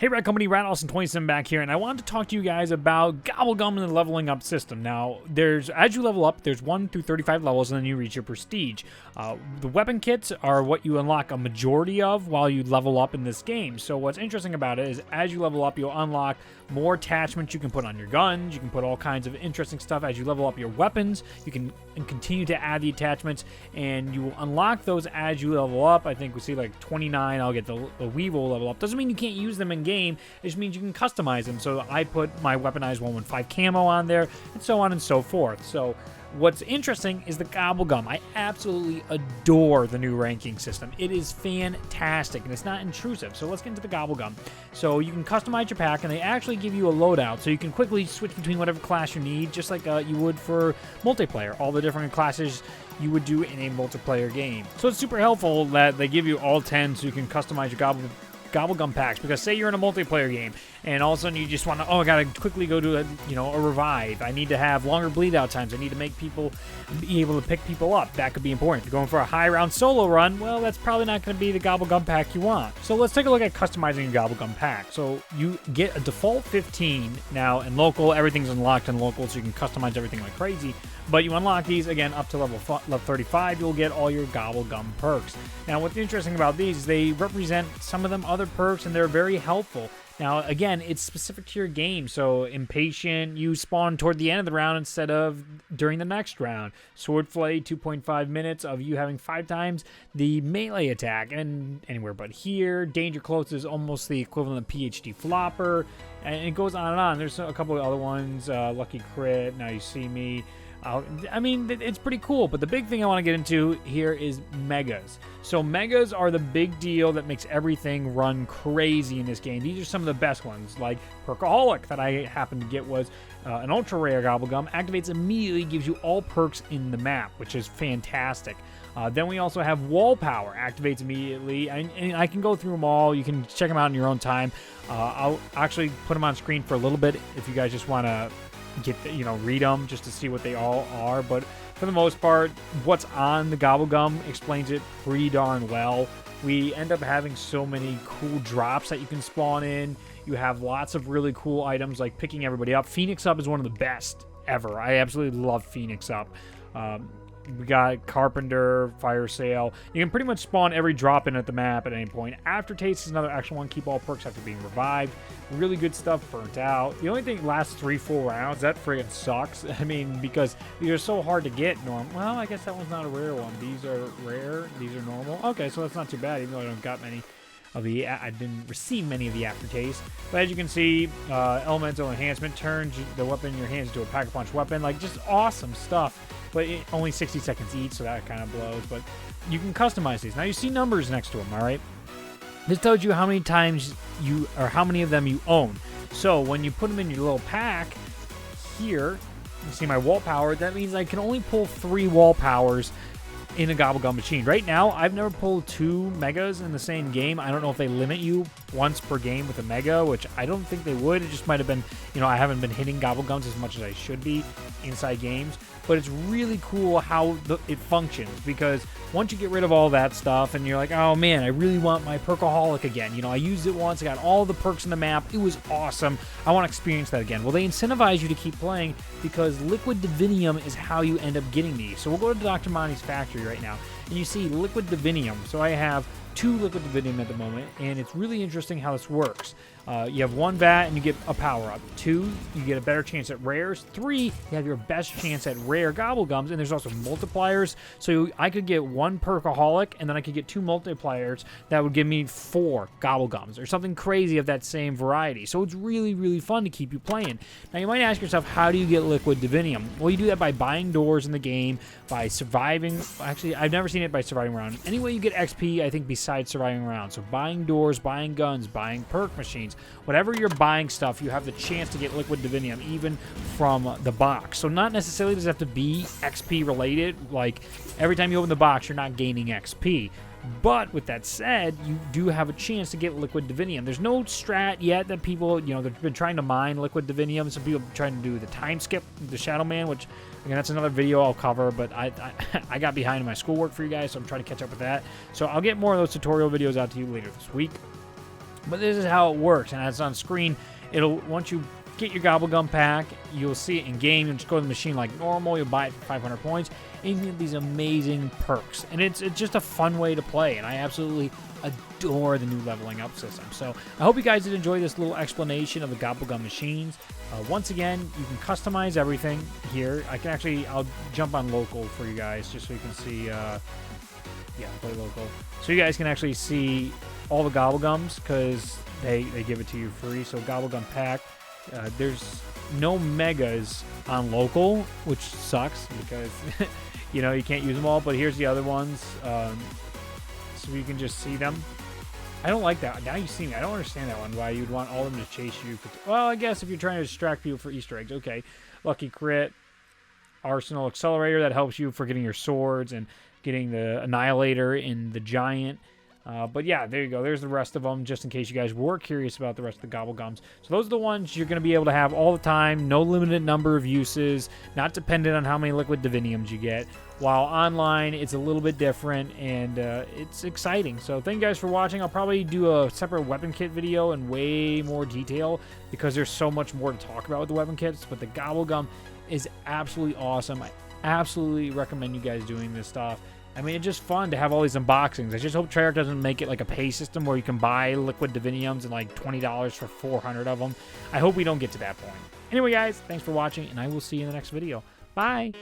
Hey Red Company, RadAwesome27 back here, and I wanted to talk to you guys about Gobblegum and the leveling up system. Now, as you level up, there's 1 through 35 levels, and then you reach your prestige. The weapon kits are what you unlock a majority of while you level up in this game. So what's interesting about it is as you level up, you'll unlock more attachments you can put on your guns. You can put all kinds of interesting stuff. As you level up your weapons, you can continue to add the attachments, and you will unlock those as you level up. I think we see like 29, I'll get the Weevil level up. Doesn't mean you can't use them in game, it just means you can customize them. So I put my weaponized 115 camo on there, and so on and so forth. So what's interesting is the Gobblegum. I absolutely adore the new ranking system. It is fantastic, and it's not intrusive. So let's get into the Gobblegum. So you can customize your pack, and they actually give you a loadout, so you can quickly switch between whatever class you need, just like you would for multiplayer. All the different classes you would do in a multiplayer game. So it's super helpful that they give you all 10 so you can customize your Gobblegum packs, because say you're in a multiplayer game and all of a sudden you just want to, I gotta quickly go to a revive. I need to have longer bleed out times. I need to make people be able to pick people up. That could be important. If you're going for a high round solo run, well, that's probably not going to be the Gobblegum pack you want. So let's take a look at customizing your Gobblegum pack. So you get a default 15 now, and local, everything's unlocked in local, so you can customize everything like crazy. But you unlock these, again, up to level 35, you'll get all your Gobblegum perks. Now, what's interesting about these is they represent some of them other perks, and they're very helpful. Now, again, it's specific to your game. So, Impatient, you spawn toward the end of the round instead of during the next round. Swordflay, 2.5 minutes of you having 5 times the melee attack, and anywhere but here. Danger Close is almost the equivalent of PhD Flopper, and it goes on and on. There's a couple of other ones, Lucky Crit, Now You See Me. I mean, it's pretty cool, but the big thing I want to get into here is megas. So megas are the big deal that makes everything run crazy in this game. These are some of the best ones, like Perkaholic that I happened to get was an ultra rare Gobblegum. Activates immediately, gives you all perks in the map, which is fantastic. Then we also have Wall Power, activates immediately, and I can go through them all. You can check them out in your own time. I'll actually put them on screen for a little bit if you guys just want to read them just to see what they all are. But for the most part, what's on the Gobblegum explains it pretty darn well. We end up having so many cool drops that you can spawn in. You have lots of really cool items like picking everybody up. Phoenix Up is one of the best ever. I absolutely love Phoenix Up. We got Carpenter, Fire Sale. You can pretty much spawn every drop in at the map at any point. Aftertaste is another excellent one. Keep all perks after being revived. Really good stuff. Burnt Out. The only thing lasts 3-4 rounds. That friggin' sucks. I mean, because these are so hard to get. Well, I guess that one's not a rare one. These are rare. These are normal. Okay, so that's not too bad, even though I don't got many of the. I didn't receive many of the aftertaste. But as you can see, Elemental Enhancement turns the weapon in your hands into a Pack-a-Punch weapon. Like, just awesome stuff. But only 60 seconds each, so that kind of blows. But you can customize these. Now, you see numbers next to them, all right? This tells you how many times how many of them you own. So when you put them in your little pack, here, you see my wall power. That means I can only pull 3 wall powers in a Gobblegum machine. Right now, I've never pulled 2 megas in the same game. I don't know if they limit you once per game with a mega, which I don't think they would. It just might have been, I haven't been hitting Gobblegums as much as I should be inside games. But it's really cool how it functions, because once you get rid of all that stuff and you're like, oh man, I really want my Perkaholic again. I used it once, I got all the perks in the map, it was awesome. I want to experience that again. Well, they incentivize you to keep playing, because liquid divinium is how you end up getting these. So we'll go to Dr. Monty's factory right now, and you see liquid divinium. So I have 2 liquid divinium at the moment, and it's really interesting how this works. You have 1 vat and you get a power-up. 2, you get a better chance at rares. 3, you have your best chance at rare Gobblegums, and there's also multipliers. So I could get 1 Perkaholic, and then I could get 2 multipliers that would give me 4 Gobblegums, or something crazy of that same variety. So it's really, really fun to keep you playing. Now you might ask yourself, how do you get liquid divinium? Well, you do that by buying doors in the game, by surviving. Actually, I've never seen it by surviving around. Any way you get XP, I think, besides surviving around. So buying doors, buying guns, buying perk machines. Whatever you're buying stuff, you have the chance to get liquid divinium even from the box. So not necessarily does it have to be XP related. Like every time you open the box, you're not gaining XP. But with that said, you do have a chance to get liquid divinium. There's no strat yet that people, they've been trying to mine liquid divinium. Some people are trying to do the time skip, the Shadow Man, which, again, that's another video I'll cover. But I got behind in my schoolwork for you guys, so I'm trying to catch up with that. So I'll get more of those tutorial videos out to you later this week. But this is how it works, and as on screen, once you get your Gobblegum pack, you'll see it in game. You'll just go to the machine like normal. You'll buy it for 500 points, and you get these amazing perks. And it's just a fun way to play, and I absolutely adore the new leveling up system. So I hope you guys did enjoy this little explanation of the Gobblegum machines. Once again, you can customize everything here. I'll jump on local for you guys just so you can see. Yeah, play local. So you guys can actually see all the Gobblegums because they give it to you free. So Gobblegum pack. There's no megas on local, which sucks because you know you can't use them all. But here's the other ones, so you can just see them. I don't like that. Now you see me. I don't understand that one. Why you'd want all of them to chase you? Well, I guess if you're trying to distract people for Easter eggs, okay. Lucky crit, arsenal accelerator that helps you for getting your swords and getting the annihilator in the giant. But yeah, there you go. There's the rest of them, just in case you guys were curious about the rest of the Gobblegums. So those are the ones you're going to be able to have all the time. No limited number of uses. Not dependent on how many liquid diviniums you get. While online, it's a little bit different, and it's exciting. So thank you guys for watching. I'll probably do a separate weapon kit video in way more detail because there's so much more to talk about with the weapon kits. But the Gobblegum is absolutely awesome. I absolutely recommend you guys doing this stuff. I mean, it's just fun to have all these unboxings. I just hope Treyarch doesn't make it like a pay system where you can buy liquid diviniums and like $20 for 400 of them. I hope we don't get to that point. Anyway, guys, thanks for watching, and I will see you in the next video. Bye!